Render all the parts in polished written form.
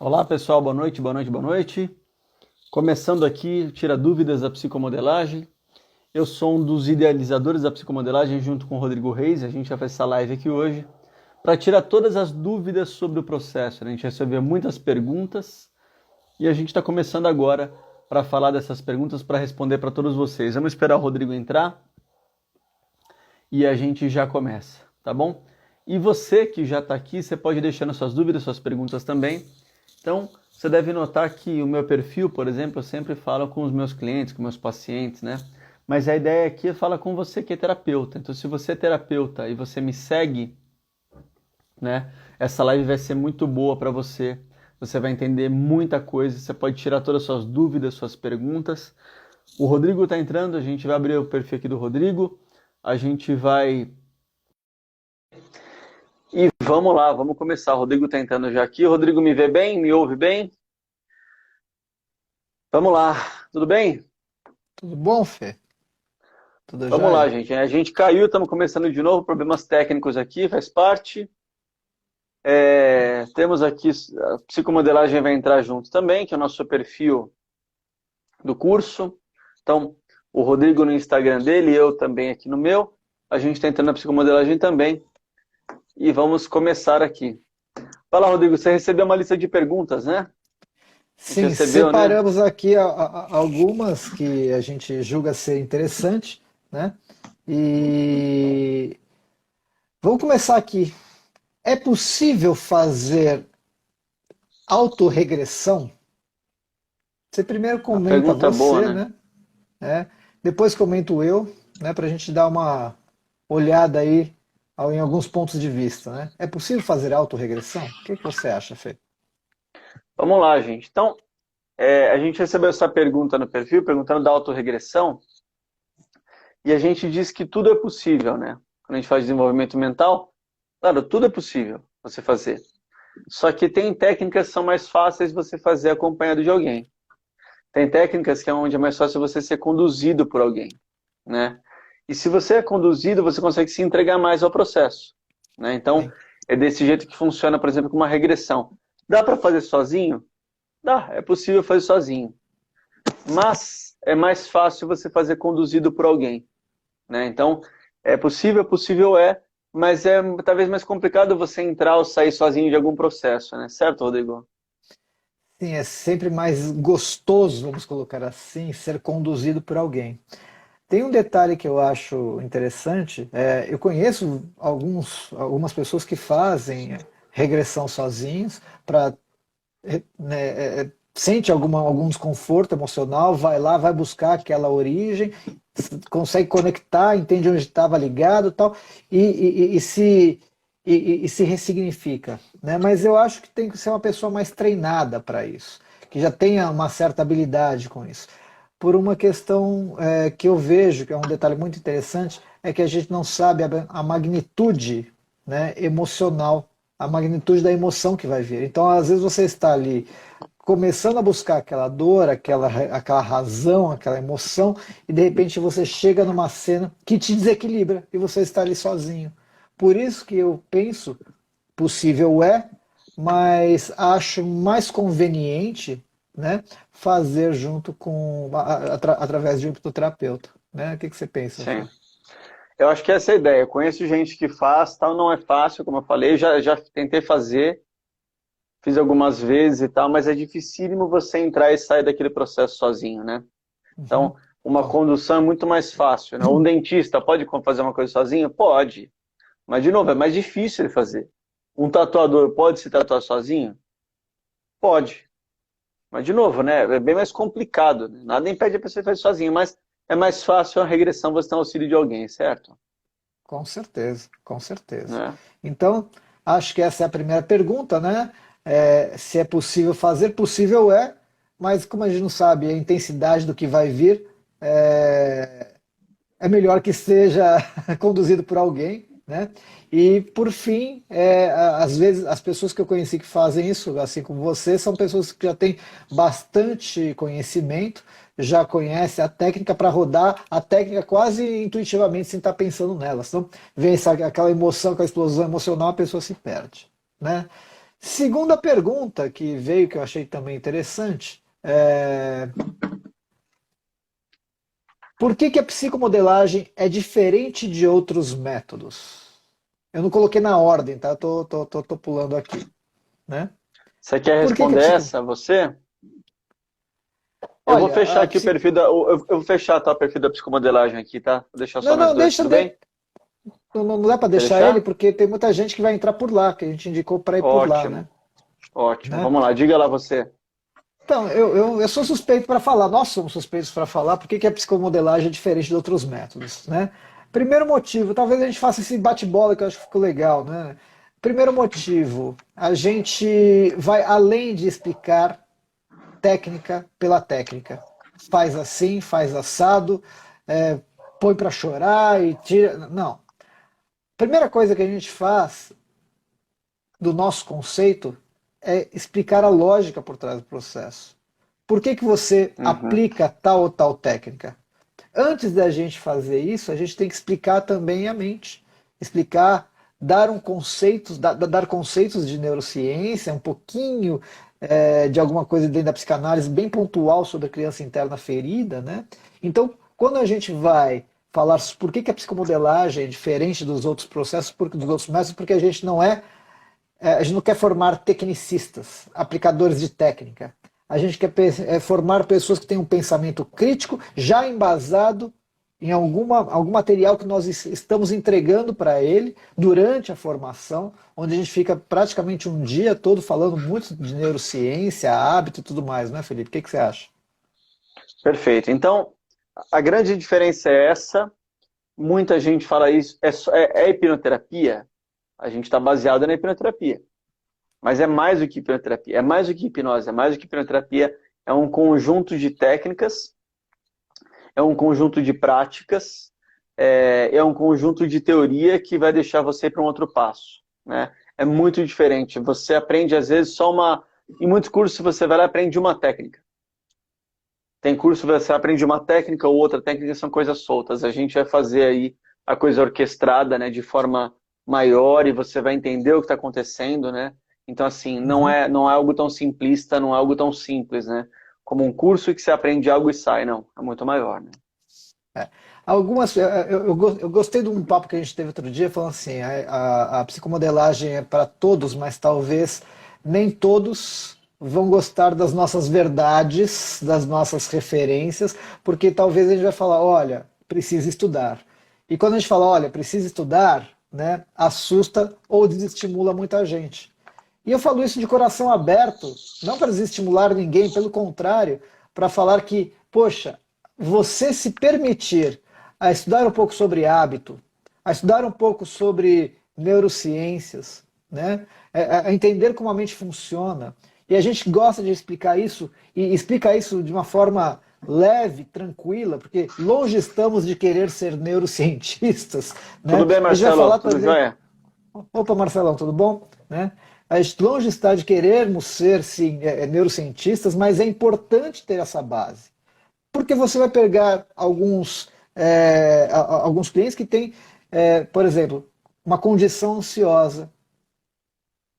Olá pessoal, boa noite, boa noite, boa noite. Começando aqui, Tira Dúvidas da Psicomodelagem. Eu sou um dos idealizadores da psicomodelagem junto com o Rodrigo Reis. A gente vai fazer essa live aqui hoje para tirar todas as dúvidas sobre o processo. A gente recebeu muitas perguntas e a gente está começando agora para falar dessas perguntas, para responder para todos vocês. Vamos esperar o Rodrigo entrar e a gente já começa, tá bom? E você que já está aqui, você pode deixar suas dúvidas, suas perguntas também. Então, você deve notar que o meu perfil, por exemplo, eu sempre falo com os meus clientes, com meus pacientes, né? Mas a ideia aqui é falar com você que é terapeuta. Então, se você é terapeuta e você me segue, né? Essa live vai ser muito boa para você. Você vai entender muita coisa, você pode tirar todas as suas dúvidas, suas perguntas. O Rodrigo está entrando, a gente vai abrir o perfil aqui do Rodrigo. A gente vai... E vamos lá, vamos começar. O Rodrigo está entrando já aqui. O Rodrigo me vê bem? Me ouve bem? Vamos lá, tudo bem? Tudo bom, Fê? Tudo Vamos lá, jóia? gente. A gente caiu, estamos começando de novo. Problemas técnicos aqui, faz parte. Temos aqui, a psicomodelagem vai entrar junto também, que é o nosso perfil do curso. Então, o Rodrigo no Instagram dele, eu também aqui no meu. A gente está entrando na psicomodelagem também. E vamos começar aqui. Fala, Rodrigo, você recebeu uma lista de perguntas, né? A gente Sim, recebeu, né? separamos aqui algumas que a gente julga ser interessante, né? E vamos começar aqui. É possível fazer autorregressão? Você primeiro A comenta pergunta boa, você, né? né? Depois comento eu, né? Para a gente dar uma olhada aí em alguns pontos de vista, né? É possível fazer autorregressão? O que você acha, Fê? Vamos lá, gente. Então, a gente recebeu essa pergunta no perfil, perguntando da autorregressão, e a gente diz que tudo é possível, né? Quando a gente faz desenvolvimento mental, claro, tudo é possível você fazer. Só que tem técnicas que são mais fáceis você fazer acompanhado de alguém. Tem técnicas que é onde é mais fácil você ser conduzido por alguém, né? E se você é conduzido, você consegue se entregar mais ao processo, né? Então, Sim. é desse jeito que funciona, por exemplo, com uma regressão. Dá para fazer sozinho? Dá, é possível fazer sozinho. Mas é mais fácil você fazer conduzido por alguém, né? Então, possível é, mas é talvez mais complicado você entrar ou sair sozinho de algum processo, né? Certo, Rodrigo? Sim, é sempre mais gostoso, vamos colocar assim, ser conduzido por alguém. Tem um detalhe que eu acho interessante. Eu conheço algumas pessoas que fazem regressão sozinhos para sente algum desconforto emocional, vai lá, vai buscar aquela origem, consegue conectar, entende onde estava ligado, tal, e se ressignifica, né? Mas eu acho que tem que ser uma pessoa mais treinada para isso, que já tenha uma certa habilidade com isso. Por uma questão que eu vejo, que é um detalhe muito interessante, é que a gente não sabe a magnitude, né, emocional, a magnitude da emoção que vai vir. Então, às vezes você está ali começando a buscar aquela dor, aquela razão, aquela emoção, e de repente você chega numa cena que te desequilibra e você está ali sozinho. Por isso que eu penso, possível é, mas acho mais conveniente, né, fazer junto com através de um hipnoterapeuta, né? O que você pensa, Fê? Sim. Eu acho que essa é a ideia. Eu conheço gente que faz, tal, não é fácil, como eu falei, já tentei fazer, fiz algumas vezes e tal, mas é dificílimo você entrar e sair daquele processo sozinho, né? Uhum. Então, uma condução é muito mais fácil, né? Um dentista pode fazer uma coisa sozinho? Pode. Mas, de novo, é mais difícil ele fazer. Um tatuador pode se tatuar sozinho? Pode. Mas, de novo, né? É bem mais complicado, né? Nada impede a pessoa de fazer sozinho, mas é mais fácil a regressão você ter o auxílio de alguém, certo? Com certeza, com certeza. Né? Então, acho que essa é a primeira pergunta, né? Se é possível fazer, possível é, mas como a gente não sabe a intensidade do que vai vir, é melhor que seja conduzido por alguém, né? E por fim, às vezes as pessoas que eu conheci que fazem isso, assim como você, são pessoas que já têm bastante conhecimento, já conhecem a técnica para rodar, a técnica quase intuitivamente sem estar pensando nela. Então, vem aquela emoção, aquela explosão emocional, a pessoa se perde, né? Segunda pergunta que veio, que eu achei também interessante, por que que a psicomodelagem é diferente de outros métodos? Eu não coloquei na ordem, tá? Tô pulando aqui, né? Você quer Por que que a responder psico... essa, você? Eu vou Olha, fechar a aqui o psico... perfil eu vou fechar, tá, o perfil da psicomodelagem aqui, tá? Vou deixar só Não, nós não, dois, tudo bem? não dá para Quer deixar ele, deixar? porque tem muita gente que vai entrar por lá, que a gente indicou para ir por lá, né? Ótimo, ótimo. Né? Vamos lá, diga lá você. Então, eu sou suspeito para falar, nós somos suspeitos para falar por que que a psicomodelagem é diferente de outros métodos, né? Primeiro motivo, talvez a gente faça esse bate-bola que eu acho que ficou legal, né? Primeiro motivo, a gente vai além de explicar técnica pela técnica. Faz assim, faz assado, é, põe para chorar e tira. Não. Primeira coisa que a gente faz do nosso conceito é explicar a lógica por trás do processo. Por que que você Uhum. aplica tal ou tal técnica? Antes da gente fazer isso, a gente tem que explicar também a mente. Explicar, dar conceitos de neurociência, um pouquinho de alguma coisa dentro da psicanálise bem pontual sobre a criança interna ferida, né? Então, quando a gente vai falar por que que a psicomodelagem é diferente dos outros processos, dos outros métodos, porque a gente não quer formar tecnicistas, aplicadores de técnica. A gente quer formar pessoas que tenham um pensamento crítico já embasado em algum material que nós estamos entregando para ele durante a formação, onde a gente fica praticamente um dia todo falando muito de neurociência, hábito e tudo mais, né, Felipe? O que você acha? Perfeito. Então, a grande diferença é essa. Muita gente fala isso. É hipnoterapia? A gente está baseado na hipnoterapia. Mas é mais do que hipnoterapia. É mais do que hipnose. É mais do que hipnoterapia. É um conjunto de técnicas. É um conjunto de práticas. É um conjunto de teoria que vai deixar você para um outro passo, né? É muito diferente. Você aprende, às vezes, só uma... Em muitos cursos, você vai lá e aprende uma técnica. Tem curso que você aprende uma técnica ou outra técnica, são coisas soltas. A gente vai fazer aí a coisa orquestrada, né, de forma maior e você vai entender o que está acontecendo, né? Então, assim, Uhum. não é algo tão simplista, não é algo tão simples, né? Como um curso que você aprende algo e sai, não. É muito maior, né? É. Eu gostei de um papo que a gente teve outro dia, falando assim, a psicomodelagem é para todos, mas talvez nem todos vão gostar das nossas verdades, das nossas referências, porque talvez a gente vai falar, olha, precisa estudar. E quando a gente fala, olha, precisa estudar, né, assusta ou desestimula muita gente. E eu falo isso de coração aberto, não para desestimular ninguém, pelo contrário, para falar que, poxa, você se permitir a estudar um pouco sobre hábito, a estudar um pouco sobre neurociências, né? A entender como a mente funciona. E a gente gosta de explicar isso, e explica isso de uma forma leve, tranquila, porque longe estamos de querer ser neurocientistas, Tudo né? bem, A gente vai Marcelo? falar Tudo também. jóia? Opa, Marcelão, tudo bom? Né? A gente longe está de querermos ser sim, neurocientistas, mas é importante ter essa base. Porque você vai pegar alguns clientes que têm, por exemplo, uma condição ansiosa,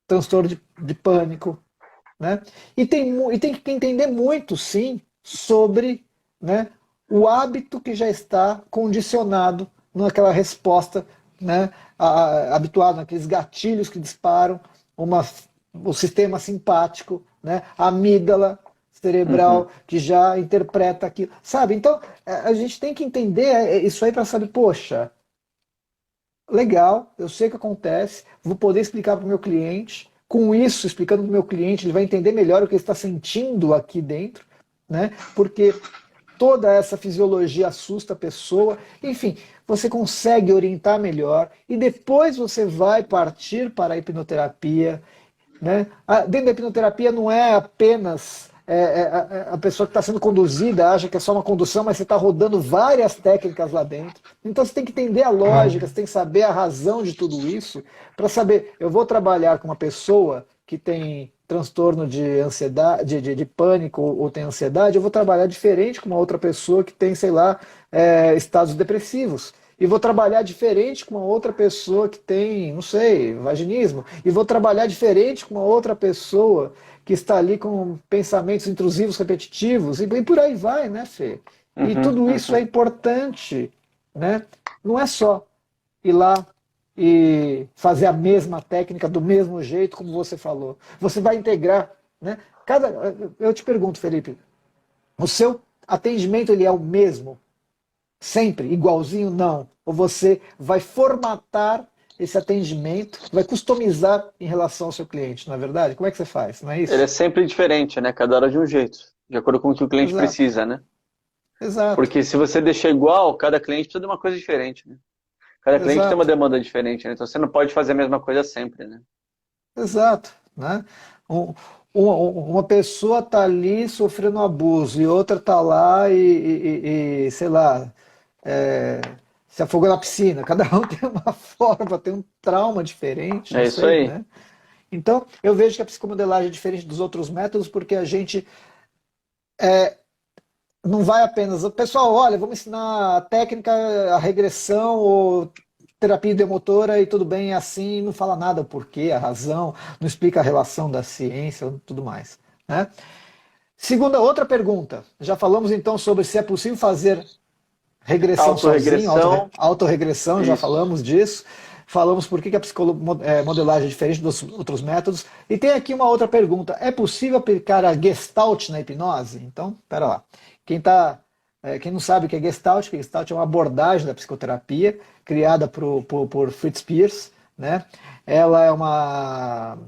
transtorno de pânico, né? E tem que entender muito, sim, sobre, né, o hábito que já está condicionado naquela resposta, né, habituado naqueles gatilhos que disparam uma, o sistema simpático, né, a amígdala Uhum. cerebral que já interpreta aquilo, sabe? Então a gente tem que entender isso aí para saber, poxa, legal, eu sei o que acontece, vou poder explicar para o meu cliente. Com isso, explicando para o meu cliente, ele vai entender melhor o que ele está sentindo aqui dentro, né? Porque toda essa fisiologia assusta a pessoa. Enfim, você consegue orientar melhor e depois você vai partir para a hipnoterapia, né? Dentro da hipnoterapia não é apenas a pessoa que está sendo conduzida acha que é só uma condução, mas você está rodando várias técnicas lá dentro. Então você tem que entender a lógica, você tem que saber a razão de tudo isso para saber, eu vou trabalhar com uma pessoa que tem transtorno de ansiedade, de pânico ou tem ansiedade, eu vou trabalhar diferente com uma outra pessoa que tem, sei lá, estados depressivos. e vou trabalhar diferente com uma outra pessoa que tem, não sei, vaginismo, e vou trabalhar diferente com uma outra pessoa que está ali com pensamentos intrusivos, repetitivos, e por aí vai, né, Fê? E Uhum, tudo isso é uhum. importante, né? Não é só ir lá e fazer a mesma técnica do mesmo jeito, como você falou. Você vai integrar, né? Eu te pergunto, Felipe, o seu atendimento ele é o mesmo? Sempre? Igualzinho? Não. Ou você vai formatar esse atendimento, vai customizar em relação ao seu cliente, não é verdade? Como é que você faz? Não é Ele é isso? sempre diferente, né? Cada hora de um jeito, de acordo com o que o cliente Exato, precisa, né? exato, Porque se você deixar igual, cada cliente precisa de uma coisa diferente, né? Cada cliente tem uma exato, demanda diferente, né? Então você não pode fazer a mesma coisa sempre, né? exato, né? Um- uma pessoa está ali sofrendo um abuso e outra está lá sei lá, é, se afogou na piscina. Cada um tem uma forma, tem um trauma diferente, não É isso sei, aí. né? Então, eu vejo que a psicomodelagem é diferente dos outros métodos porque a gente não vai apenas. Pessoal, olha, vamos ensinar a técnica, a regressão ou terapia ideomotora e tudo bem, é assim, não fala nada o porquê, a razão, não explica a relação da ciência e tudo mais. Né? Segunda, outra pergunta. Já falamos então sobre se é possível fazer regressão sozinho, Autorregressão, autorregressão, já isso. falamos disso. Falamos por que a modelagem é diferente dos outros métodos. E tem aqui uma outra pergunta. É possível aplicar a Gestalt na hipnose? Então, pera lá. Quem, tá, quem não sabe o que é Gestalt é uma abordagem da psicoterapia criada por Fritz Perls. Né? Ela é uma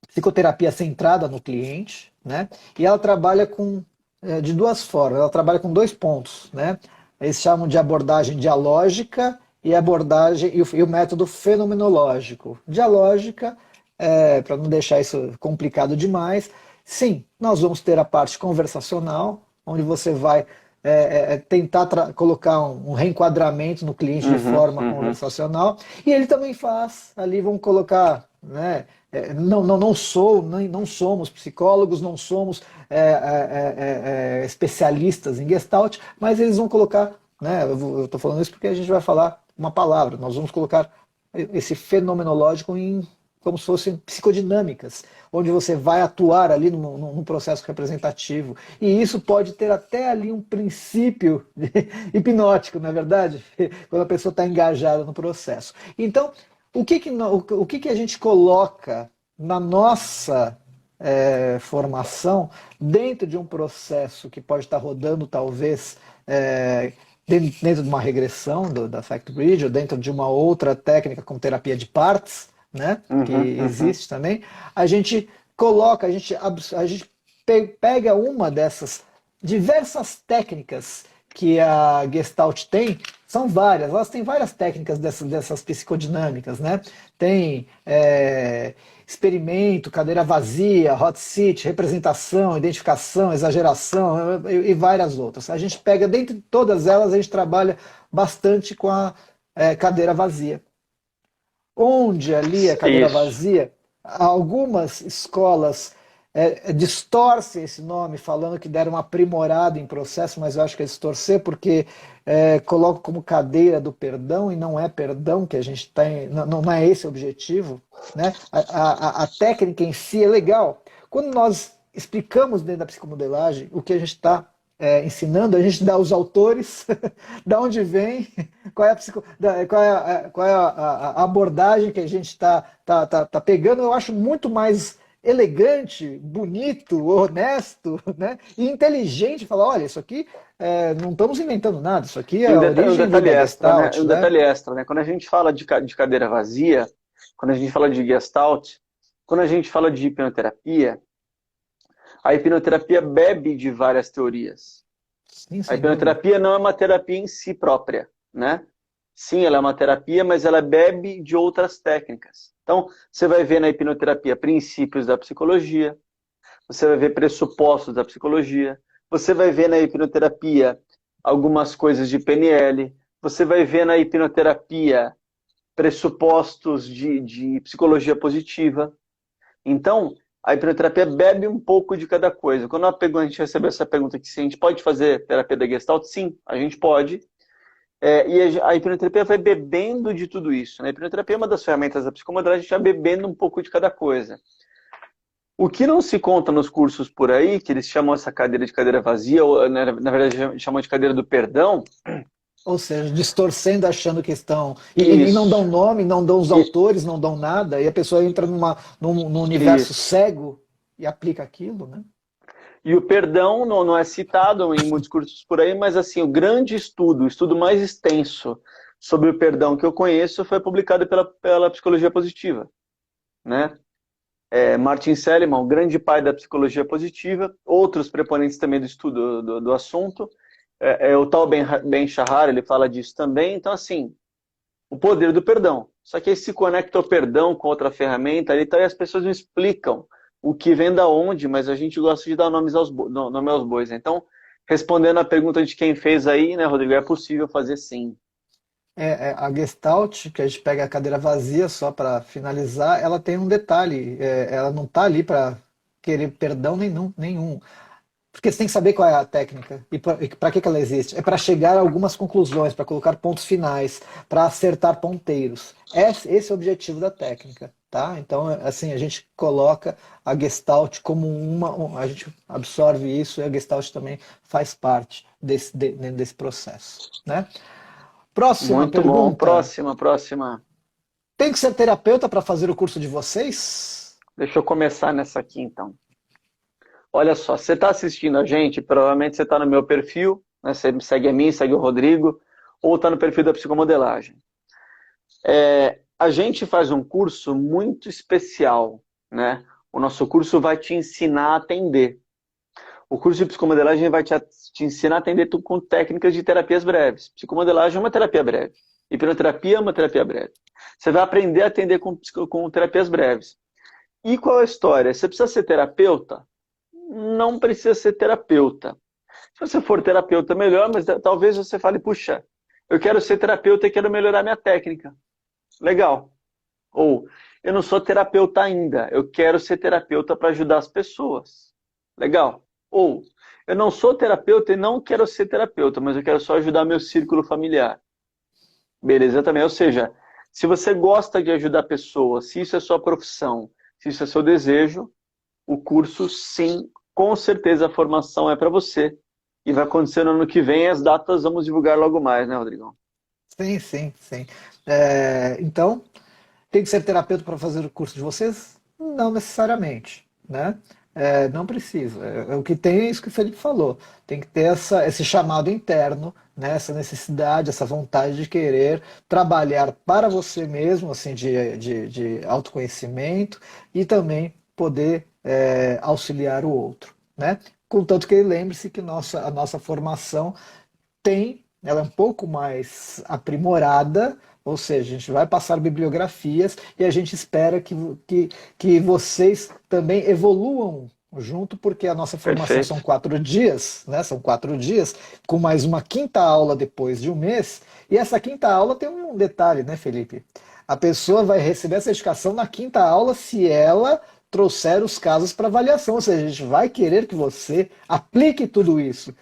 psicoterapia centrada no cliente, né? E ela trabalha de duas formas. Ela trabalha com dois pontos, né? Eles chamam de abordagem dialógica e abordagem e o método fenomenológico. Dialógica, para não deixar isso complicado demais, sim, nós vamos ter a parte conversacional, onde você vai tentar colocar um reenquadramento no cliente de Uhum, forma uhum. conversacional, e ele também faz, ali vamos colocar, né, não somos psicólogos, não somos especialistas em Gestalt, mas eles vão colocar, né, eu estou falando isso porque a gente vai falar uma palavra, nós vamos colocar esse fenomenológico em como se fossem psicodinâmicas, onde você vai atuar ali num processo representativo. E isso pode ter até ali um princípio hipnótico, não é verdade? Quando a pessoa está engajada no processo. Então, o que a gente coloca na nossa formação dentro de um processo que pode estar rodando, talvez, dentro de uma regressão da Fact Bridge, ou dentro de uma outra técnica como terapia de partes, né, que Uhum, uhum. existe também, a gente coloca, a gente pega uma dessas diversas técnicas que a Gestalt tem, são várias, elas têm várias técnicas dessas psicodinâmicas, né? Tem experimento, cadeira vazia, hot seat, representação, identificação, exageração e várias outras. A gente pega, dentre todas elas, a gente trabalha bastante com a cadeira vazia. Onde ali a cadeira Isso. vazia, algumas escolas distorcem esse nome, falando que deram uma aprimorada em processo, mas eu acho que é distorcer, porque colocam como cadeira do perdão, e não é perdão que a gente tem, não é esse o objetivo. Né? A técnica em si é legal. Quando nós explicamos dentro da psicomodelagem o que a gente está ensinando, a gente dá os autores, da onde vem, qual é a abordagem que a gente está pegando. Eu acho muito mais elegante, bonito, honesto, né? E inteligente falar, olha, isso aqui não estamos inventando nada, isso aqui é E a um origem detalhe da extra, né? Gestalt, Um né? detalhe extra, né? Quando a gente fala de cadeira vazia, quando a gente fala de Gestalt, quando a gente fala de hipnoterapia, a hipnoterapia bebe de várias teorias. Sim, A sem dúvida. hipnoterapia não é uma terapia em si própria, né? Sim, ela é uma terapia, mas ela bebe de outras técnicas. Então, você vai ver na hipnoterapia princípios da psicologia, você vai ver pressupostos da psicologia, você vai ver na hipnoterapia algumas coisas de PNL, você vai ver na hipnoterapia pressupostos de psicologia positiva. Então, A hipnoterapia bebe um pouco de cada coisa. Quando a gente recebeu essa pergunta aqui, se a gente pode fazer terapia da Gestalt, sim, a gente pode. E a hipnoterapia vai bebendo de tudo isso. Né? A hipnoterapia é uma das ferramentas da psicomodelagem, a gente vai bebendo um pouco de cada coisa. O que não se conta nos cursos por aí, que eles chamam essa cadeira de cadeira vazia, ou na verdade chamam de cadeira do perdão. Ou seja, distorcendo, achando que estão. E não Isso. dão nome, não dão os autores, não dão nada, e a pessoa entra num universo Isso. cego e aplica aquilo, né? E o perdão não é citado em muitos cursos por aí, mas assim, o grande estudo, o estudo mais extenso sobre o perdão que eu conheço foi publicado pela psicologia positiva, né? Martin Seligman, o grande pai da psicologia positiva, outros preponentes também do estudo do assunto, o tal Ben Shahar, ele fala disso também. Então, assim, o poder do perdão. Só que aí se conecta o perdão com outra ferramenta, ali, então, e as pessoas não explicam o que vem da onde, mas a gente gosta de dar nome aos bois. Então, respondendo a pergunta de quem fez aí, né, Rodrigo, é possível fazer sim. A Gestalt, que a gente pega a cadeira vazia só para finalizar, ela tem um detalhe, ela não está ali para querer perdão nenhum. Porque você tem que saber qual é a técnica e para que ela existe. É para chegar a algumas conclusões, para colocar pontos finais, para acertar ponteiros. Esse é o objetivo da técnica. Tá? Então, assim, a gente coloca a Gestalt como a gente absorve isso e a Gestalt também faz parte desse processo. Né? Próxima Muito bom. pergunta. Próxima. Tem que ser terapeuta para fazer o curso de vocês? Deixa eu começar nessa aqui, então. Olha só, você está assistindo a gente, provavelmente você está no meu perfil, né? Você segue a mim, segue o Rodrigo, ou está no perfil da psicomodelagem. A gente faz um curso muito especial, né? O nosso curso vai te ensinar a atender. O curso de psicomodelagem vai te ensinar a atender com técnicas de terapias breves. Psicomodelagem é uma terapia breve. Hipnoterapia é uma terapia breve. Você vai aprender a atender com terapias breves. E qual é a história? Você precisa ser terapeuta? Não precisa ser terapeuta. Se você for terapeuta, melhor, mas talvez você fale, puxa, eu quero ser terapeuta e quero melhorar minha técnica. Legal. Ou, eu não sou terapeuta ainda, eu quero ser terapeuta para ajudar as pessoas. Legal. Ou, eu não sou terapeuta e não quero ser terapeuta, mas eu quero só ajudar meu círculo familiar. Beleza também. Ou seja, se você gosta de ajudar pessoas, se isso é sua profissão, se isso é seu desejo, o curso, sim, com certeza a formação é para você. E vai acontecer no ano que vem, as datas vamos divulgar logo mais, né, Rodrigão? Sim. Então, tem que ser terapeuta para fazer o curso de vocês? Não necessariamente, né? Não precisa. O que tem é isso que o Felipe falou. Tem que ter esse chamado interno, né? Essa necessidade, essa vontade de querer trabalhar para você mesmo, assim, de autoconhecimento e também poder auxiliar o outro, né? Contanto que ele lembre-se que a nossa formação ela é um pouco mais aprimorada, ou seja, a gente vai passar bibliografias e a gente espera que vocês também evoluam junto, porque a nossa formação são Perfeito. 4 dias, né? São 4 dias, com mais uma quinta aula depois de um mês, e essa quinta aula tem um detalhe, né, Felipe? A pessoa vai receber a certificação na quinta aula se ela trouxer os casos para avaliação, ou seja, a gente vai querer que você aplique tudo isso.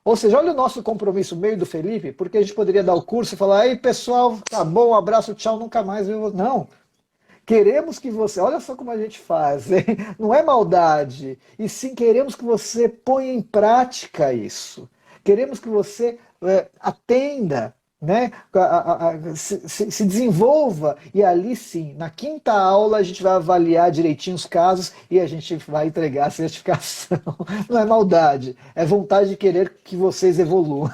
Ou seja, olha o nosso compromisso meio do Felipe, porque a gente poderia dar o curso e falar, aí pessoal, tá bom, um abraço, tchau, nunca mais. Não, queremos que você, olha só como a gente faz, hein? Não é maldade, e sim queremos que você ponha em prática isso. Queremos que você atenda, né? Se desenvolva, e ali sim, na quinta aula a gente vai avaliar direitinho os casos e a gente vai entregar a certificação. Não é maldade, é vontade de querer que vocês evoluam.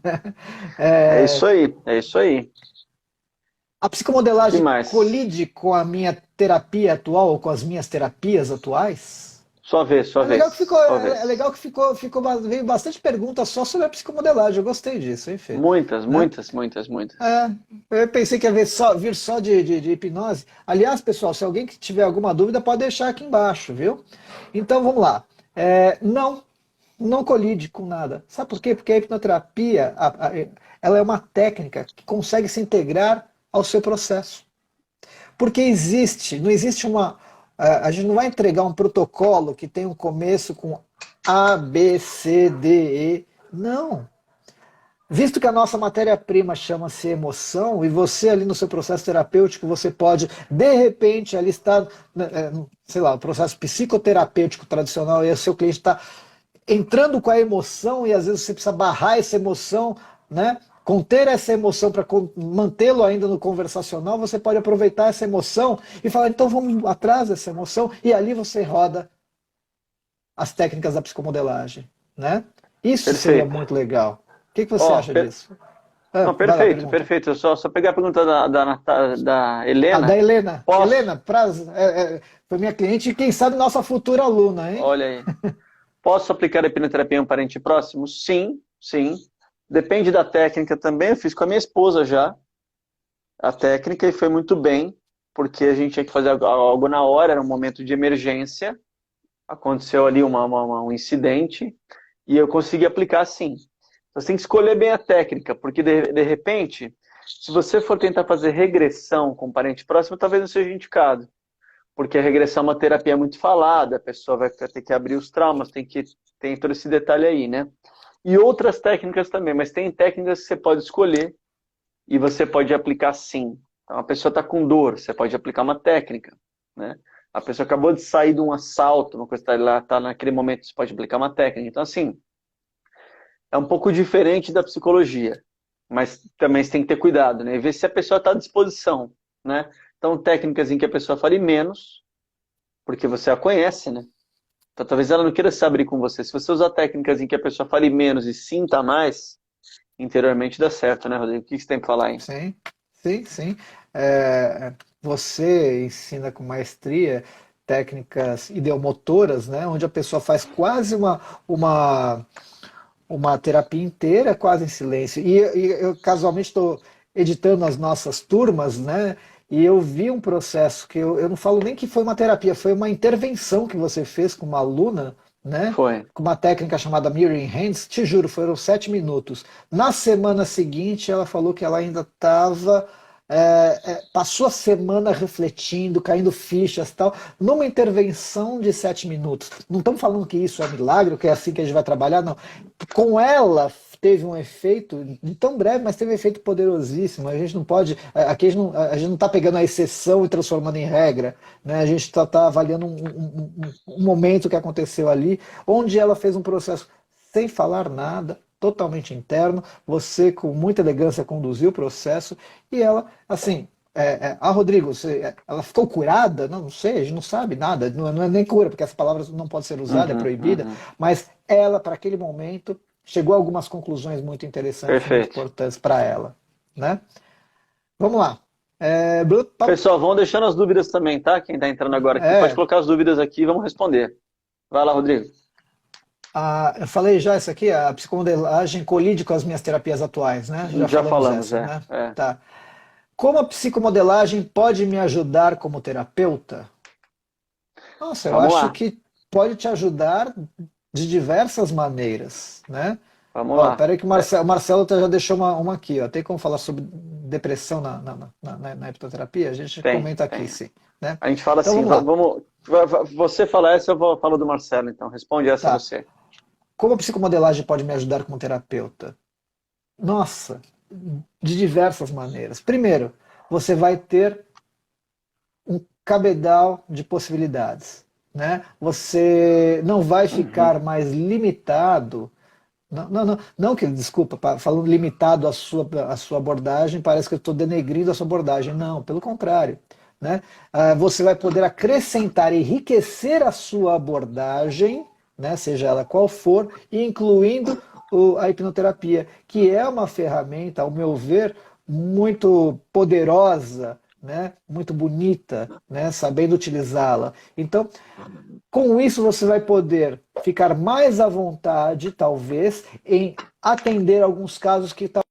Né? É É, isso aí, é isso aí. a Que psicomodelagem mais? colide com a minha terapia atual, ou com as minhas terapias atuais? Sua vez, sua É legal que vez, ficou, sua é vez. legal que veio bastante perguntas só sobre a psicomodelagem. Eu gostei disso, hein, Fê? Muitas, Né? muitas, muitas, muitas. É, eu pensei que ia vir só de hipnose. Aliás, pessoal, se alguém que tiver alguma dúvida, pode deixar aqui embaixo, viu? Então vamos lá. Não colide com nada. Sabe por quê? Porque a hipnoterapia, ela é uma técnica que consegue se integrar ao seu processo. Porque não existe a gente não vai entregar um protocolo que tem um começo com A, B, C, D, E. Não. Visto que a nossa matéria-prima chama-se emoção, e você ali no seu processo terapêutico, você pode, de repente, ali estar, sei lá, o processo psicoterapêutico tradicional, e o seu cliente está entrando com a emoção, e às vezes você precisa barrar essa emoção, né? Conter essa emoção para mantê-lo ainda no conversacional, você pode aproveitar essa emoção e falar, então vamos atrás dessa emoção, e ali você roda as técnicas da psicomodelagem, né? Isso seria Perfeito. muito legal. O que você Ó, acha disso? não, Vai lá, perfeito, pergunta. perfeito. Só pegar a pergunta da A da Helena. Helena. Posso? Helena, foi minha cliente e quem sabe nossa futura aluna, hein? Olha aí. Posso aplicar a hipnoterapia em um parente próximo? Sim, sim. Depende da técnica também. Eu fiz com a minha esposa já a técnica e foi muito bem, porque a gente tinha que fazer algo na hora, era um momento de emergência. Aconteceu ali um incidente e eu consegui aplicar sim. Você tem que escolher bem a técnica, porque de repente, se você for tentar fazer regressão com um parente próximo, talvez não seja indicado. Porque a regressão é uma terapia muito falada, a pessoa vai ter que abrir os traumas, tem todo esse detalhe aí, né? E outras técnicas também, mas tem técnicas que você pode escolher e você pode aplicar sim. Então, a pessoa está com dor, você pode aplicar uma técnica, né? A pessoa acabou de sair de um assalto, uma coisa está naquele momento, você pode aplicar uma técnica. Então, assim, é um pouco diferente da psicologia, mas também você tem que ter cuidado, né? E ver se a pessoa está à disposição, né? Então, técnicas em que a pessoa fale menos, porque você a conhece, né? Então, talvez ela não queira se abrir com você. Se você usar técnicas em que a pessoa fale menos e sinta mais, interiormente dá certo, né, Rodrigo? O que você tem para falar aí? Sim, sim, sim. Você ensina com maestria técnicas ideomotoras, né, onde a pessoa faz quase uma, uma terapia inteira, quase em silêncio. E eu casualmente estou editando as nossas turmas, né, e eu vi um processo que eu não falo nem que foi uma terapia, foi uma intervenção que você fez com uma aluna, né? Foi. Com uma técnica chamada Mirroring Hands, te juro, foram 7 minutos. Na semana seguinte, ela falou que ela ainda estava. Passou a semana refletindo, caindo fichas e tal, numa intervenção de 7 minutos. Não estamos falando que isso é milagre, que é assim que a gente vai trabalhar, não. Com ela teve um efeito, tão breve, mas teve um efeito poderosíssimo. A gente não pode. Aqui a gente não está pegando a exceção e transformando em regra. Né? A gente está avaliando um momento que aconteceu ali, onde ela fez um processo sem falar nada, totalmente interno, você com muita elegância conduziu o processo, e ela, assim, Rodrigo, ela ficou curada? Não, não sei, a gente não sabe nada, não é nem cura, porque essa palavra não pode ser usada, é Uhum, proibida, uhum. mas ela, para aquele momento, chegou a algumas conclusões muito interessantes, muito Perfeito. importantes para ela. Né? Vamos lá. Bruno, Pessoal, vão deixando as dúvidas também, tá? Quem está entrando agora aqui, pode é, colocar as dúvidas aqui e vamos responder. Vai lá, Rodrigo. eu falei já isso aqui, a psicomodelagem colide com as minhas terapias atuais, né? Já Já falamos falamos, essa, é. né? É. Tá. Como a psicomodelagem pode me ajudar como terapeuta? Nossa, eu Vamos acho lá, que pode te ajudar de diversas maneiras, né? vamos Ó, lá. peraí que o Marcelo já deixou uma aqui, ó. Tem como falar sobre depressão na hipnoterapia? A gente Tem, comenta aqui, tem. sim, né? A gente fala Então assim, vamos lá. você fala essa, falo do Marcelo, então. Responde essa Tá. você. Como a psicomodelagem pode me ajudar como terapeuta? Nossa, de diversas maneiras. Primeiro, você vai ter um cabedal de possibilidades, né? Você não vai Uhum. ficar mais limitado. Não que, desculpa, falando limitado à sua abordagem, parece que eu estou denegrindo a sua abordagem. Não, pelo contrário. Né? Você vai poder acrescentar, enriquecer a sua abordagem, né? Seja ela qual for, incluindo a hipnoterapia, que é uma ferramenta, ao meu ver, muito poderosa, né? Muito bonita, né? Sabendo utilizá-la. Então, com isso, você vai poder ficar mais à vontade, talvez, em atender alguns casos que estão.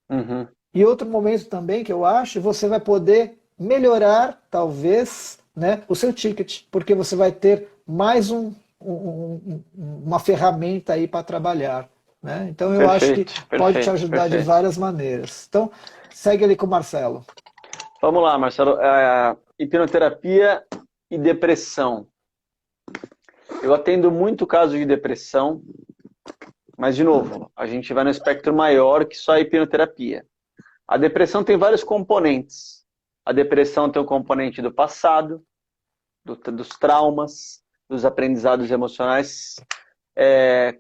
Uhum. E outro momento também que eu acho, você vai poder melhorar, talvez, né, o seu ticket, porque você vai ter mais uma ferramenta aí para trabalhar. né? Então eu acho que pode te ajudar de várias maneiras. Então, segue ali com o Marcelo. Vamos lá, Marcelo. Hipnoterapia e depressão. Eu atendo muito caso de depressão, mas, de novo, a gente vai no espectro maior que só a hipnoterapia. A depressão tem vários componentes. A depressão tem o componente do passado, dos traumas, dos aprendizados emocionais.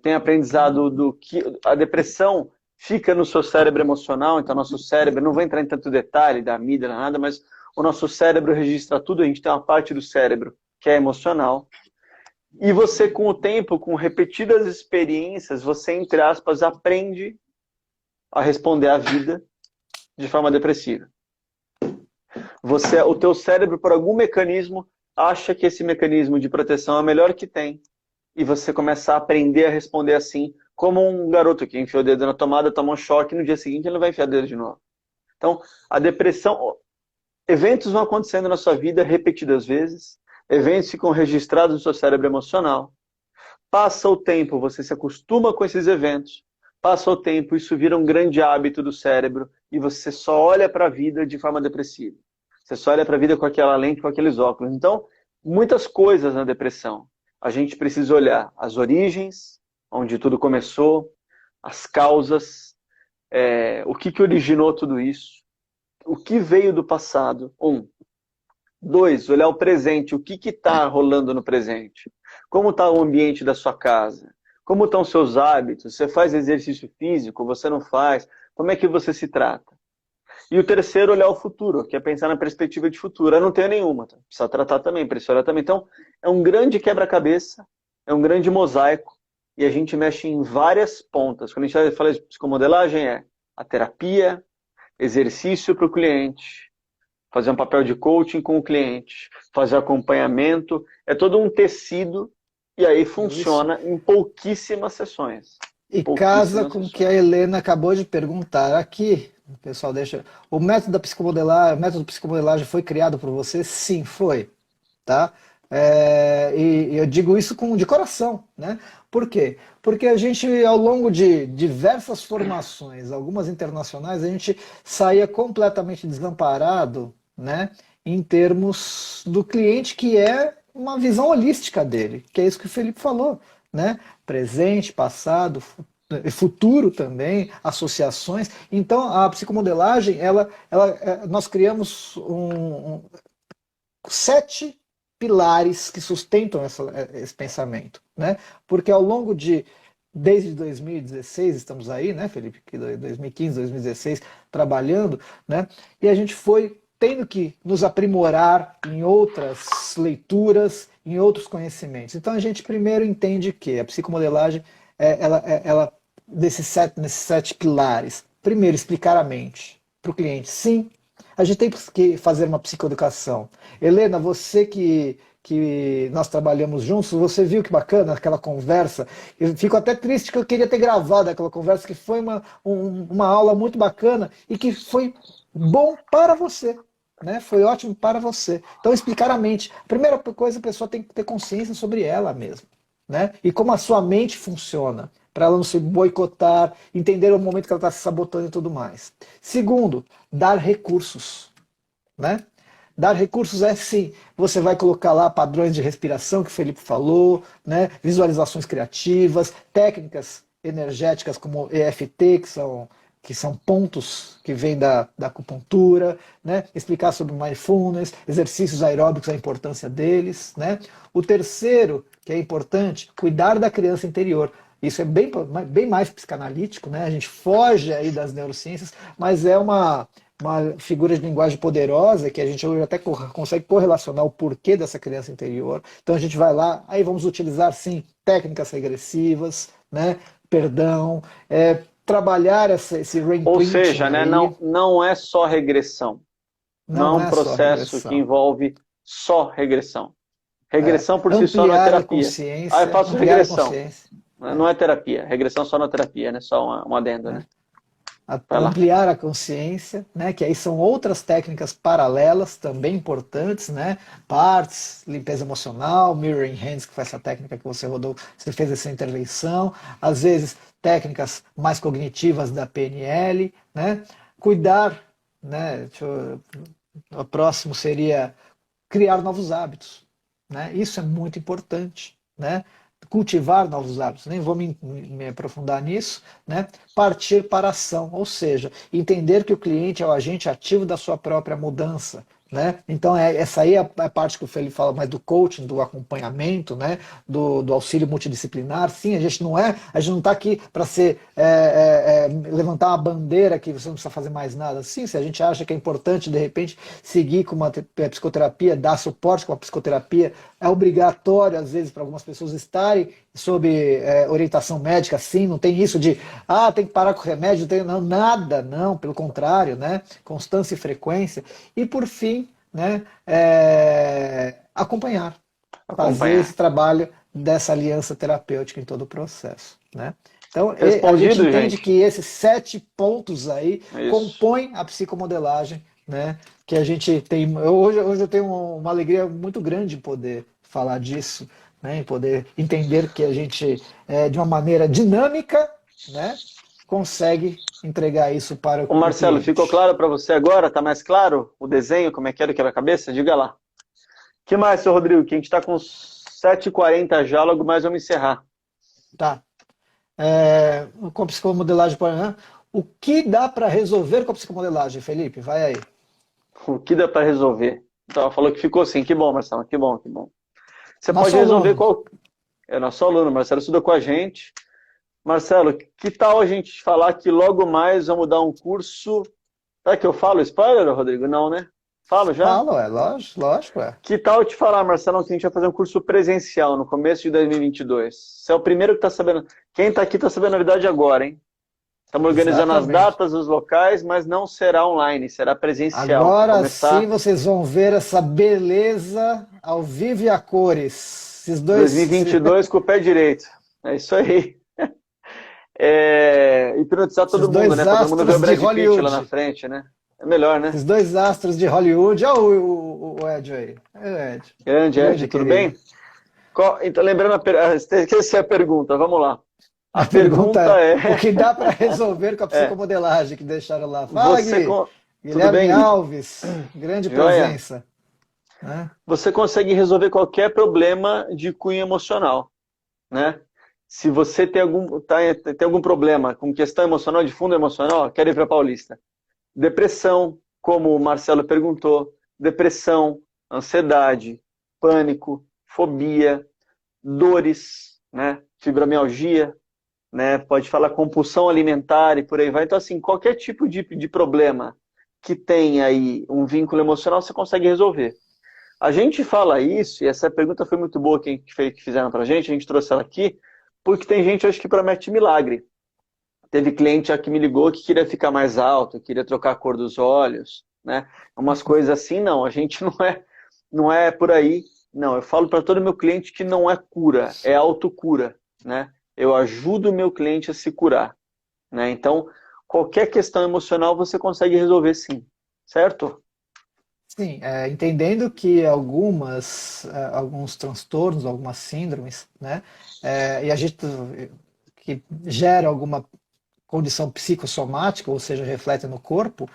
Tem aprendizado do que... A depressão fica no seu cérebro emocional, então nosso cérebro, não vou entrar em tanto detalhe da amígdala, nada, mas o nosso cérebro registra tudo, a gente tem uma parte do cérebro que é emocional. E você, com o tempo, com repetidas experiências, você, entre aspas, aprende a responder à vida de forma depressiva. O teu cérebro, por algum mecanismo, acha que esse mecanismo de proteção é o melhor que tem. E você começa a aprender a responder assim, como um garoto que enfiou o dedo na tomada, toma um choque, e no dia seguinte ele não vai enfiar o dedo de novo. Então, a depressão... Eventos vão acontecendo na sua vida repetidas vezes, eventos ficam registrados no seu cérebro emocional. Passa o tempo, você se acostuma com esses eventos. Passa o tempo, isso vira um grande hábito do cérebro e você só olha para a vida de forma depressiva. Você só olha para a vida com aquela lente, com aqueles óculos. Então, muitas coisas na depressão. A gente precisa olhar as origens, onde tudo começou, as causas, o que originou tudo isso, o que veio do passado. 2, olhar o presente, o que está rolando no presente. Como está o ambiente da sua casa? Como estão os seus hábitos? Você faz exercício físico? Você não faz? Como é que você se trata? E o 3, olhar o futuro, que é pensar na perspectiva de futuro. Eu não tenho nenhuma, tá? Precisa tratar também, precisa olhar também. Então, é um grande quebra-cabeça, é um grande mosaico, e a gente mexe em várias pontas. Quando a gente fala de psicomodelagem, é a terapia, exercício para o cliente, fazer um papel de coaching com o cliente, fazer acompanhamento, é todo um tecido e aí funciona em pouquíssimas sessões. E casa com o que a Helena acabou de perguntar aqui. O pessoal deixa... O método psicomodelagem foi criado por você? Sim, foi. Tá? E eu digo isso de coração, né? Por quê? Porque a gente, ao longo de diversas formações, algumas internacionais, a gente saía completamente desamparado, né? Em termos do cliente, que é uma visão holística dele, que é isso que o Felipe falou, né? Presente, passado, futuro também, associações. Então, a psicomodelagem, nós criamos 7 pilares que sustentam esse pensamento, né? Porque ao longo desde 2016, estamos aí, né, Felipe? 2015, 2016, trabalhando, né? E a gente foi tendo que nos aprimorar em outras leituras, em outros conhecimentos. Então a gente primeiro entende que a psicomodelagem, nesses 7 pilares, primeiro explicar a mente para o cliente. Sim, a gente tem que fazer uma psicoeducação. Helena, você que nós trabalhamos juntos, você viu que bacana aquela conversa? Eu fico até triste que eu queria ter gravado aquela conversa, que foi uma aula muito bacana e que foi bom para você, né? Foi ótimo para você. Então, explicar a mente. A primeira coisa, a pessoa tem que ter consciência sobre ela mesma, né? E como a sua mente funciona, para ela não se boicotar, entender o momento que ela está se sabotando e tudo mais. Segundo, dar recursos, né? Dar recursos é sim, você vai colocar lá padrões de respiração, que o Felipe falou, né? Visualizações criativas, técnicas energéticas como EFT, que são pontos que vêm da acupuntura, né? Explicar sobre mindfulness, exercícios aeróbicos, a importância deles, né? O terceiro, que é importante, cuidar da criança interior. Isso é bem mais psicanalítico, né? A gente foge aí das neurociências, mas é uma figura de linguagem poderosa que a gente hoje até consegue correlacionar o porquê dessa criança interior. Então a gente vai lá, aí vamos utilizar sim técnicas regressivas, né? Perdão, trabalhar esse reimprinting. Ou seja, né, não é só regressão. Não é um processo que envolve só regressão. Regressão por si só não é terapia. Eu faço regressão. Não é terapia. Regressão só na terapia, né? Só um adendo, né? Vai lá. ampliar a consciência, né? Que aí são outras técnicas paralelas, também importantes, né? Parts, limpeza emocional, mirroring hands, que foi essa técnica que você rodou, você fez essa intervenção, às vezes técnicas mais cognitivas da PNL, né? Cuidar, né? O próximo seria criar novos hábitos, né? Isso é muito importante, né? Cultivar novos hábitos, nem vou me aprofundar nisso, né? Partir para a ação, ou seja, entender que o cliente é o agente ativo da sua própria mudança, né? Então essa aí é a parte que o Felipe fala mais do coaching, do acompanhamento, né? Do auxílio multidisciplinar. Sim, a gente não está aqui para ser levantar uma bandeira que você não precisa fazer mais nada. Sim, se a gente acha que é importante de repente seguir com uma psicoterapia, dar suporte com a psicoterapia, é obrigatório às vezes para algumas pessoas estarem sob orientação médica, sim, não tem isso de tem que parar com o remédio, não, nada, não, pelo contrário, né? Constância e frequência. E por fim, né, acompanhar, fazer esse trabalho dessa aliança terapêutica em todo o processo, né? Então, a gente entende que esses 7 pontos aí compõem a psicomodelagem, né? Que a gente tem. Hoje eu tenho uma alegria muito grande de poder falar disso, né? E poder entender que a gente, de uma maneira dinâmica, né, consegue entregar isso para o Marcelo, cliente. ficou claro para você agora? Está mais claro o desenho, como é que era o quebra-cabeça? Diga lá. O que mais, seu Rodrigo? Que a gente está com 7h40 já, logo mais vamos encerrar. Tá. Com a psicomodelagem, o que dá para resolver com a psicomodelagem, Felipe? Vai aí. O que dá para resolver? Então, falou que ficou assim. Que bom, Marcelo. Que bom, que bom. Você Nosso pode resolver aluno. É nosso aluno, Marcelo estuda com a gente. Marcelo, que tal a gente falar que logo mais vamos dar um curso... Será que eu falo spoiler, Rodrigo? Não, né? Falo já? Falo, lógico. Que tal eu te falar, Marcelo, que a gente vai fazer um curso presencial no começo de 2022? Você é o primeiro que está sabendo. Quem está aqui está sabendo a novidade agora, hein? Estamos organizando as datas, os locais, mas não será online, será presencial. Agora sim vocês vão ver essa beleza ao vivo e a cores. Esses dois... 2022 com o pé direito. É isso aí. Hipnotizar todo mundo, né? Todo mundo ver o Brad Pitt lá na frente, né? É melhor, né? Esses dois astros de Hollywood. Olha o Ed aí. Ed. Grande Ed, tudo bem? Então, lembrando, esqueci a pergunta, vamos lá. A pergunta é: o que dá para resolver com a psicomodelagem que deixaram lá? Fala, Gui. Guilherme Alves, grande presença. Você consegue resolver qualquer problema de cunho emocional, né? Se você tem algum problema com questão emocional, de fundo emocional, quero ir para Paulista. Depressão, como o Marcelo perguntou, depressão, ansiedade, pânico, fobia, dores, né? Fibromialgia, né? Pode falar compulsão alimentar e por aí vai. Então, assim, qualquer tipo de problema que tenha aí um vínculo emocional, você consegue resolver. A gente fala isso, e essa pergunta foi muito boa que fizeram pra gente, a gente trouxe ela aqui, porque tem gente, acho que promete milagre. Teve cliente que me ligou que queria ficar mais alto, queria trocar a cor dos olhos, né? Umas coisas assim, não, a gente não é por aí. Não, eu falo para todo meu cliente que não é cura, é autocura, né? Eu ajudo o meu cliente a se curar, né? Então, qualquer questão emocional você consegue resolver sim, certo? Sim, entendendo que alguns transtornos, algumas síndromes, né? E a gente que gera alguma condição psicossomática, ou seja, reflete no corpo,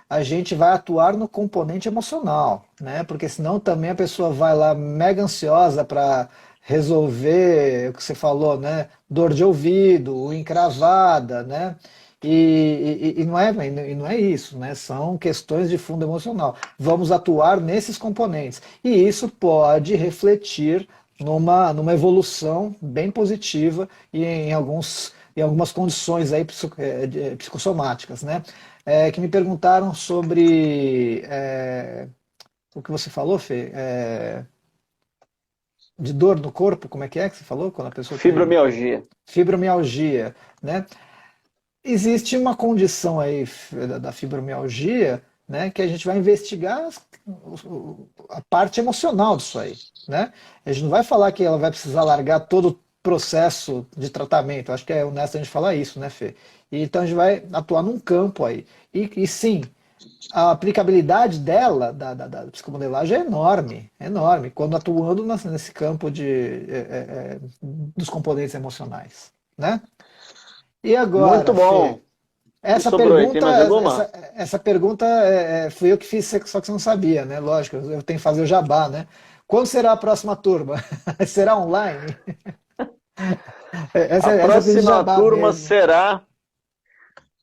a gente vai atuar no componente emocional, né? Porque senão também a pessoa vai lá mega ansiosa para resolver o que você falou, né? Dor de ouvido, encravada, né? E não é isso, né? São questões de fundo emocional. Vamos atuar nesses componentes. E isso pode refletir numa evolução bem positiva e em algumas condições aí psicossomáticas, né? Que me perguntaram sobre o que você falou, Fê? De dor no corpo, como é que você falou? Quando a pessoa Fibromialgia. Fibromialgia, né? Existe uma condição aí da fibromialgia, né, que a gente vai investigar a parte emocional disso aí, né? A gente não vai falar que ela vai precisar largar todo processo de tratamento. Acho que é honesto a gente falar isso, né, Fê? E então a gente vai atuar num campo aí. E sim, a aplicabilidade dela, da psicomodelagem, é enorme, enorme, quando atuando nesse campo dos componentes emocionais, né? E Muito agora, Fê, bom. O que sobrou aí? Tem mais alguma? essa pergunta fui eu que fiz, só que você não sabia, né? Lógico, eu tenho que fazer o jabá, né? Quando será a próxima turma? Será online? A Essa eu fiz de próxima jabá turma mesmo. será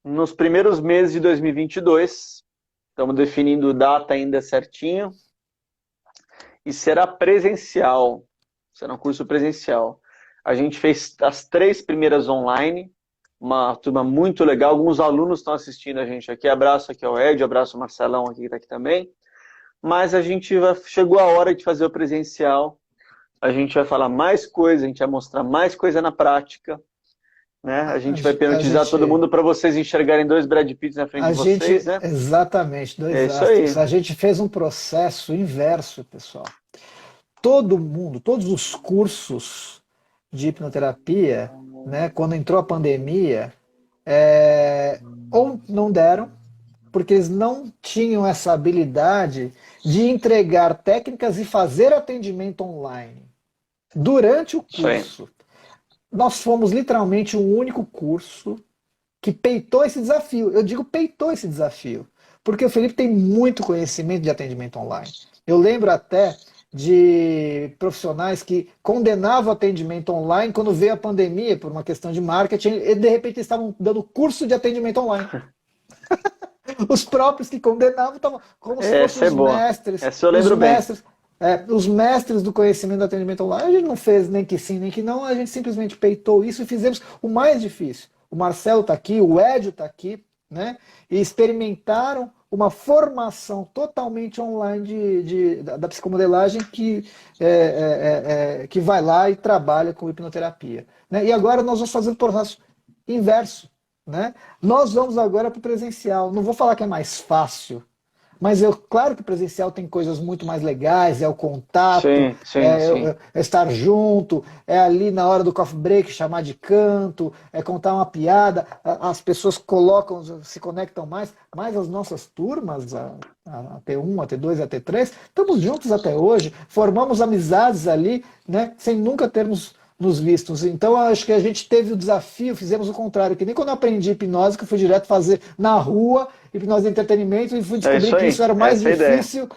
nos primeiros meses de 2022. Estamos definindo data ainda certinho. E será presencial. Será um curso presencial. A gente fez as 3 primeiras online, uma turma muito legal. Alguns alunos estão assistindo a gente aqui. Abraço aqui ao Ed, abraço ao Marcelão aqui que está aqui também. Mas chegou a hora de fazer o presencial. A gente vai falar mais coisa, a gente vai mostrar mais coisa na prática. Né? A gente vai A hipnotizar todo gente, mundo para vocês enxergarem 2 Brad Pitts na frente de vocês, né? exatamente, dois É isso aí. astros. A gente fez um processo inverso, pessoal. Todo mundo, todos os cursos de hipnoterapia, né, quando entrou a pandemia, ou não deram, porque eles não tinham essa habilidade de entregar técnicas e fazer atendimento online durante o Isso aí. curso. Nós fomos literalmente o único curso que peitou esse desafio. Eu digo peitou esse desafio, porque o Felipe tem muito conhecimento de atendimento online. Eu lembro até de profissionais que condenavam o atendimento online quando veio a pandemia por uma questão de marketing e de repente estavam dando curso de atendimento online. Os próprios que condenavam estavam como se fossem Essa é os boa. mestres, Essa eu lembro bem. os mestres do conhecimento do atendimento online. A gente não fez nem que sim, nem que não, a gente simplesmente peitou isso e fizemos o mais difícil. O Marcelo está aqui, o Edio está aqui, né? E experimentaram uma formação totalmente online da psicomodelagem que vai lá e trabalha com hipnoterapia. Né? E agora nós vamos fazer o processo inverso. Né? Nós vamos agora para o presencial. Não vou falar que é mais fácil, mas claro que o presencial tem coisas muito mais legais, é o contato, Sim, sim, sim. é estar junto, é ali na hora do coffee break chamar de canto, é contar uma piada, as pessoas colocam, se conectam mais, mas as nossas turmas, a T1, a T2 e a T3, estamos juntos até hoje, formamos amizades ali, né, sem nunca termos nos vistos. Então, acho que a gente teve o desafio, fizemos o contrário, que nem quando eu aprendi hipnose, que eu fui direto fazer na rua, hipnose de entretenimento, e fui É descobrir isso que aí. isso era mais Essa é a ideia. difícil.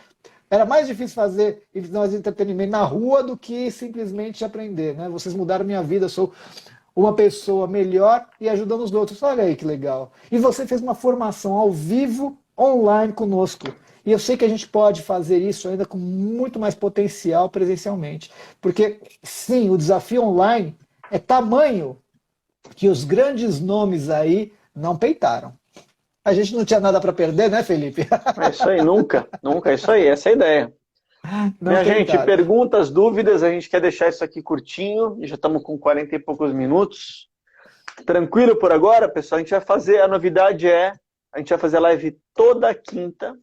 Era mais difícil fazer hipnose de entretenimento na rua do que simplesmente aprender. Né? Vocês mudaram minha vida, eu sou uma pessoa melhor e ajudando os outros. Olha aí que legal. E você fez uma formação ao vivo, online conosco. E eu sei que a gente pode fazer isso ainda com muito mais potencial presencialmente. Porque, sim, o desafio online é tamanho que os grandes nomes aí não peitaram. A gente não tinha nada para perder, né, Felipe? É isso aí, nunca. Nunca, é isso aí, essa é a ideia. Não Minha gente, peitaram. perguntas, dúvidas, a gente quer deixar isso aqui curtinho, já estamos com 40 e poucos minutos. Tranquilo por agora, pessoal? A gente vai fazer, a novidade a gente vai fazer a live toda quinta,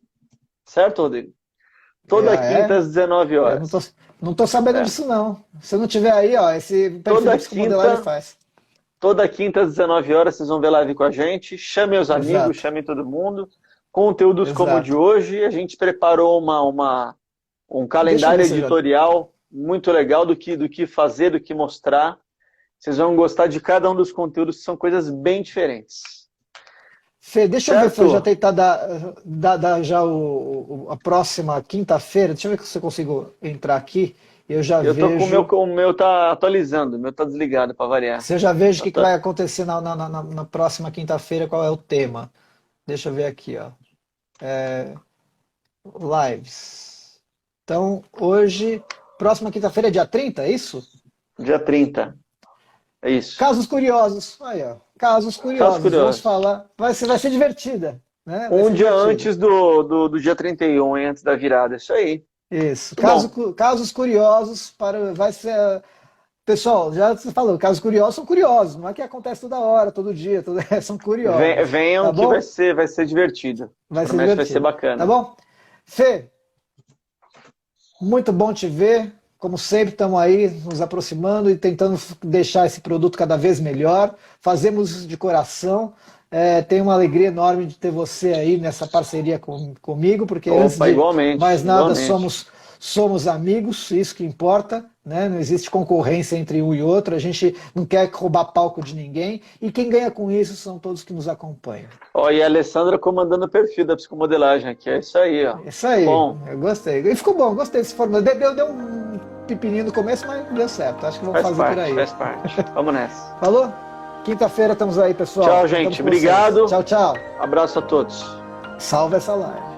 certo, Rodrigo? Toda quinta É, às 19 eu horas. não tô sabendo É. disso não. Se não tiver aí, ó, esse perfil da Toda psicomodelagem quinta, faz. toda quinta às 19 horas, vocês vão ver live com a gente. Chamem os amigos, Exato, chamem todo mundo. Conteúdos como o de exato. hoje, a gente preparou um Deixa eu ver calendário se eu já... editorial muito legal do que fazer, do que mostrar. Vocês vão gostar de cada um dos conteúdos, que são coisas bem diferentes. Fê, deixa eu ver se eu já Certo? tentar dar já a próxima quinta-feira. Deixa eu ver se eu consigo entrar aqui. Eu já Eu tô com vejo. o meu tá atualizando, o meu tá desligado para variar. Se eu já vejo o Tá- que tá- vai acontecer na próxima quinta-feira, qual é o tema. Deixa eu ver aqui, ó. Lives. Então, hoje, próxima quinta-feira é dia 30, é isso? Dia 30. É isso. Casos curiosos. Aí, ó. Casos Casos curiosos. Vamos curiosos. falar. Vai ser divertida. Né? Vai Um ser dia divertida. antes do dia 31, hein, antes da virada. Isso aí. Isso. Muito bom. Casos curiosos para. Vai ser. Pessoal, já você falou, casos curiosos são curiosos. Não é que acontece toda hora, todo dia. São curiosos. Venham Tá que bom? vai ser divertido. Vai ser Promete que vai ser divertido. Tá bacana. bom? Fê, muito bom te ver. Como sempre, estamos aí nos aproximando e tentando deixar esse produto cada vez melhor. Fazemos isso de coração. Tenho uma alegria enorme de ter você aí nessa parceria comigo, porque antes de igualmente, mais nada igualmente. somos amigos, isso que importa, né? Não existe concorrência entre um e outro, a gente não quer roubar palco de ninguém, e quem ganha com isso são todos que nos acompanham. Ó, e a Alessandra comandando o perfil da psicomodelagem aqui, é isso aí, ó. Isso aí, Bom, eu gostei. E ficou bom, gostei desse formato. Deu um pepininho no começo, mas deu certo. Acho que vamos fazer por aí. faz parte. Vamos nessa. Falou? Quinta-feira estamos aí, pessoal. Tchau, gente. Contamos com vocês. Obrigado. Tchau, tchau. Abraço a todos. Salve essa live.